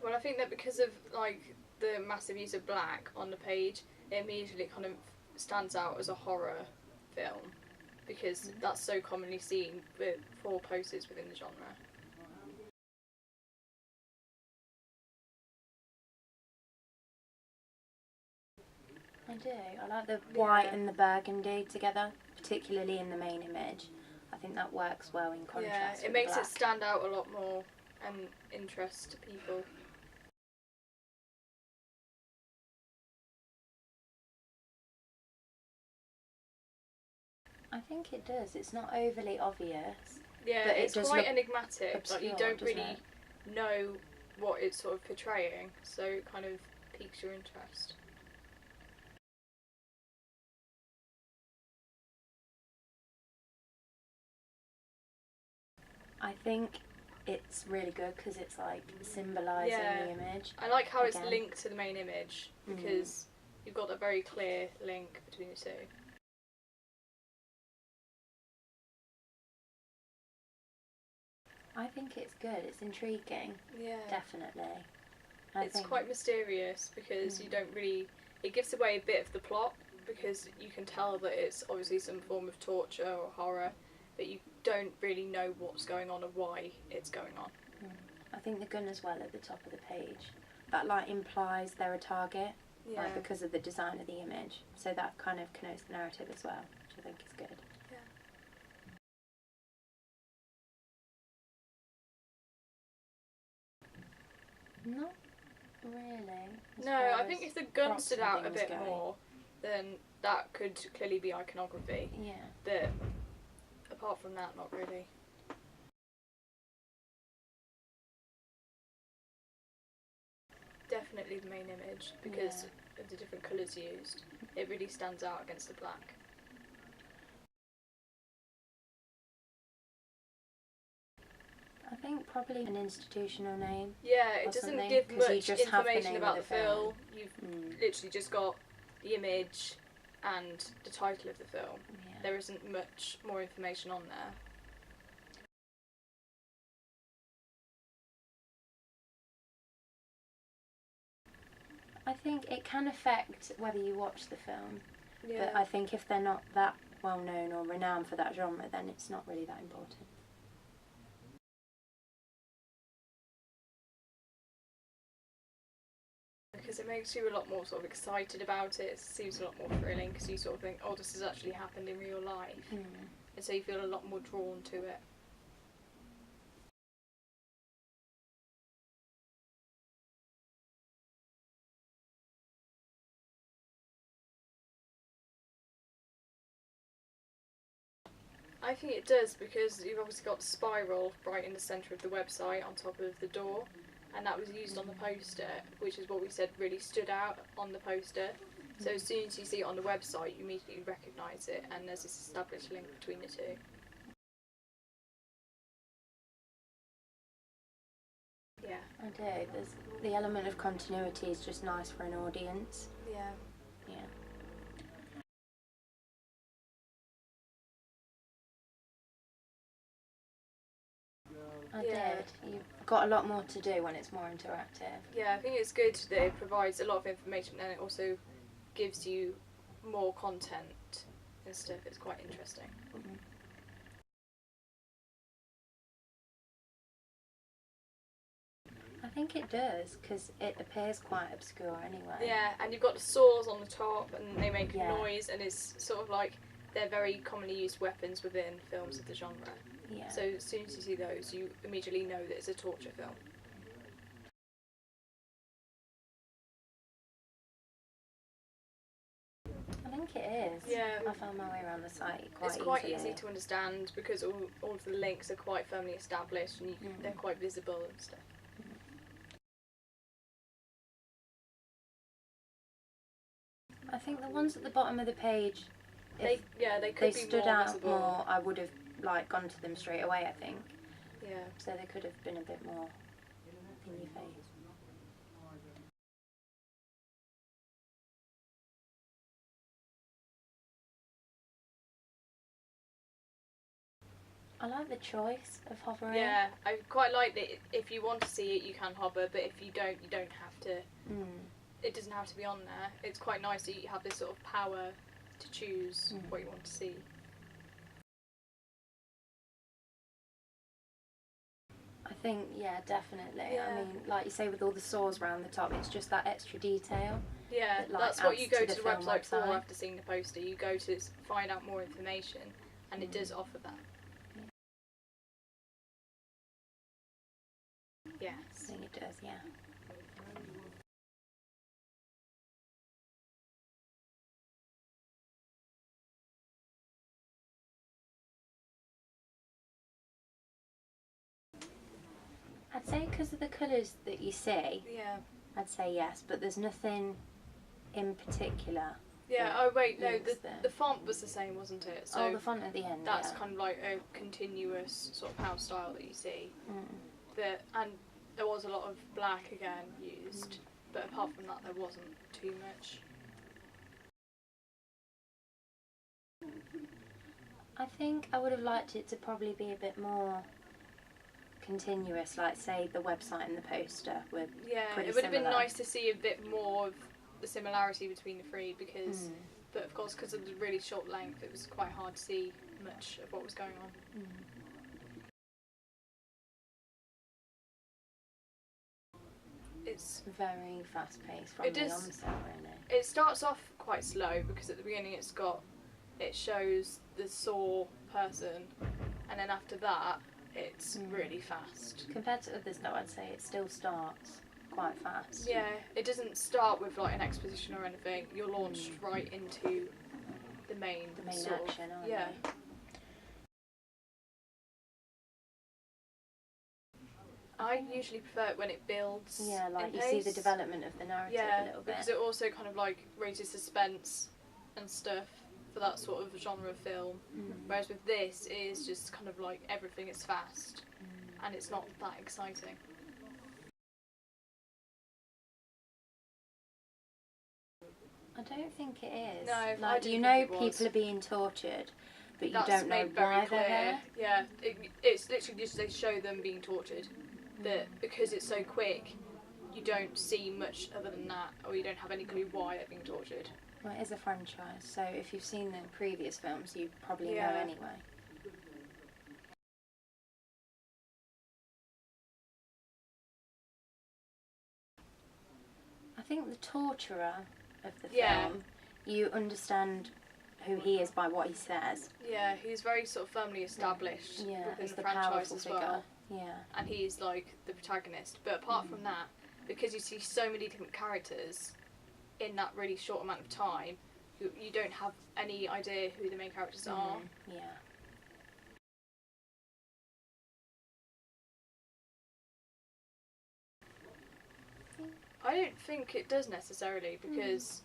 Well, I think that because of like the massive use of black on the page, it immediately kind of stands out as a horror film because that's so commonly seen for posters within the genre. I do. I like the white and the burgundy together, particularly in the main image. I think that works well in contrast. Yeah, it makes it stand out a lot more and interest people. I think it does. It's not overly obvious. Yeah, but it's quite enigmatic. Obscure, like you don't really know what it's sort of portraying, so it kind of piques your interest. I think it's really good because it's like symbolising the image. I like how it's linked to the main image because you've got a very clear link between the two. I think it's good. It's intriguing. Yeah, definitely. It's quite mysterious because you don't really. It gives away a bit of the plot because you can tell that it's obviously some form of torture or horror, but you don't really know what's going on or why it's going on. I think the gun as well at the top of the page, that like implies they're a target, like because of the design of the image. So that kind of connotes the narrative as well, which I think is good. Yeah. Not really. No, I think if the gun stood out a bit more, then that could clearly be iconography. Yeah. But apart from that, not really. Definitely the main image because of the different colours used. It really stands out against the black. I think probably an institutional name. Yeah, it doesn't give much information about the film. You've literally just got the image and the title of the film. Yeah. There isn't much more information on there. I think it can affect whether you watch the film, but I think if they're not that well known or renowned for that genre, then it's not really that important. Because it makes you a lot more sort of excited about it. It seems a lot more thrilling because you sort of think, oh, this has actually happened in real life. And so you feel a lot more drawn to it. I think it does because you've obviously got the spiral right in the centre of the website on top of the door, and that was used on the poster, which is what we said really stood out on the poster. So as soon as you see it on the website, you immediately recognise it, and there's this established link between the two. Yeah. I do. There's the element of continuity is just nice for an audience. Yeah. Yeah. I did. You've got a lot more to do when it's more interactive. Yeah, I think it's good that it provides a lot of information and it also gives you more content and stuff. It's quite interesting. I think it does, because it appears quite obscure anyway. Yeah, and you've got the saws on the top and they make a noise, and it's sort of like they're very commonly used weapons within films of the genre. Yeah. So as soon as you see those, you immediately know that it's a torture film. I think it is. Yeah. I found my way around the site quite easily. It's quite easy to understand because all of the links are quite firmly established and they're quite visible and stuff. I think the ones at the bottom of the page, they could be stood more out visible. more, I would have gone to them straight away, I think. Yeah. So they could have been a bit more in your face. I like the choice of hovering. Yeah, I quite like that if you want to see it, you can hover, but if you don't have to. It doesn't have to be on there. It's quite nice that you have this sort of power to choose what you want to see. I think, yeah, definitely. Yeah. I mean, like you say, with all the saws around the top, it's just that extra detail. Yeah, that, like, that's what you go adds to the film website for website. after seeing the poster. You go to find out more information, and it does offer that. Yes. I think it does, yeah. I'd say because of the colours that you see, Yeah. I'd say yes, but there's nothing in particular. Yeah, oh wait, no, links the font was the same, wasn't it? So the font at the end, that's yeah. kind of like a continuous sort of house style that you see. Mm. And there was a lot of black again used, but apart from that, there wasn't too much. I think I would have liked it to probably be a bit more continuous, like say the website and the poster were pretty it would have been similar. nice to see a bit more of the similarity between the three because, but of course, because of the really short length, it was quite hard to see much of what was going on. It's very fast paced from the onset, really. It starts off quite slow because at the beginning it shows the saw person, and then after that it's really fast. Compared to others though, I'd say it still starts quite fast. Yeah, it doesn't start with like an exposition or anything. You're launched right into the main action, aren't yeah. you? I usually prefer it when it builds. Yeah, like you see the development of the narrative a little bit. Because it also kind of like raises suspense and stuff for that sort of genre of film. Whereas with this, it is just kind of like everything is fast and it's not that exciting. I don't think it is. No, like people are being tortured, but you don't know why they're there. Yeah, it's literally just they show them being tortured. That because it's so quick, you don't see much other than that, or you don't have any clue why they're being tortured. Well, it is a franchise, so if you've seen the previous films, you probably know anyway. I think the torturer of the film, you understand who he is by what he says. Yeah, he's very sort of firmly established within the franchise as well. Yeah. And he's like the protagonist. But apart from that, because you see so many different characters in that really short amount of time, you don't have any idea who the main characters are. Yeah. I don't think it does necessarily because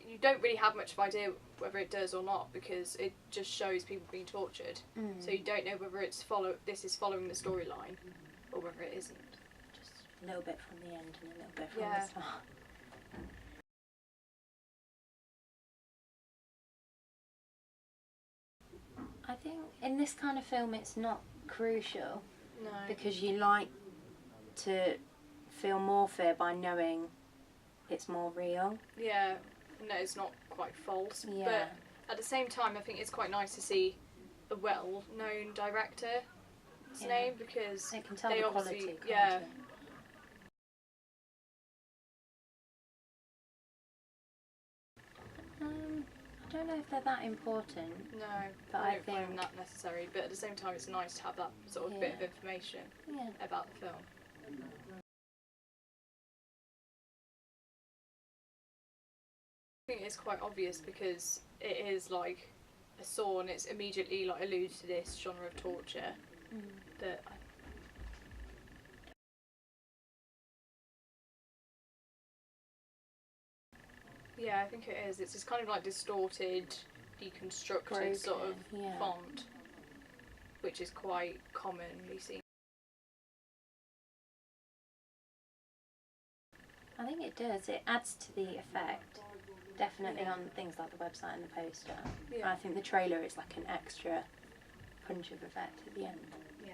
you don't really have much of an idea whether it does or not because it just shows people being tortured. So you don't know whether this is following the storyline or whether it isn't. Just a little bit from the end and a little bit from the start. I think in this kind of film it's not crucial. No. Because you like to feel more fear by knowing it's more real. Yeah, no, it's not quite false. Yeah. But at the same time, I think it's quite nice to see a well-known director's name because it can tell they the obviously, quality, can't it? I don't know if they're that important. No, but I don't find that necessary. But at the same time, it's nice to have that sort of bit of information about the film. I think it's quite obvious because it is like a saw and it's immediately like alludes to this genre of torture. But yeah, I think it is. It's this kind of like distorted, deconstructed sort of font, which is quite commonly seen. I think it does. It adds to the effect. Definitely on things like the website and the poster. Yeah. I think the trailer is like an extra punch of effect at the end. Yeah.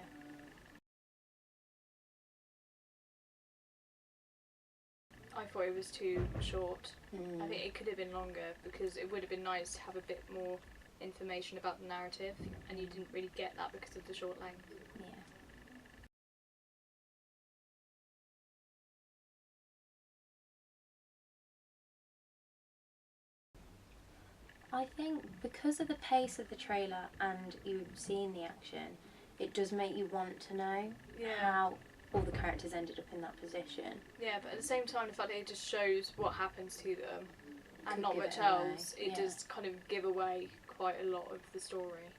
I thought it was too short. I think it could have been longer because it would have been nice to have a bit more information about the narrative, and you didn't really get that because of the short length. Yeah. I think because of the pace of the trailer and you've seen the action, it does make you want to know how all the characters ended up in that position. Yeah, but at the same time, the fact that it just shows what happens to them and not much else, it does kind of give away quite a lot of the story.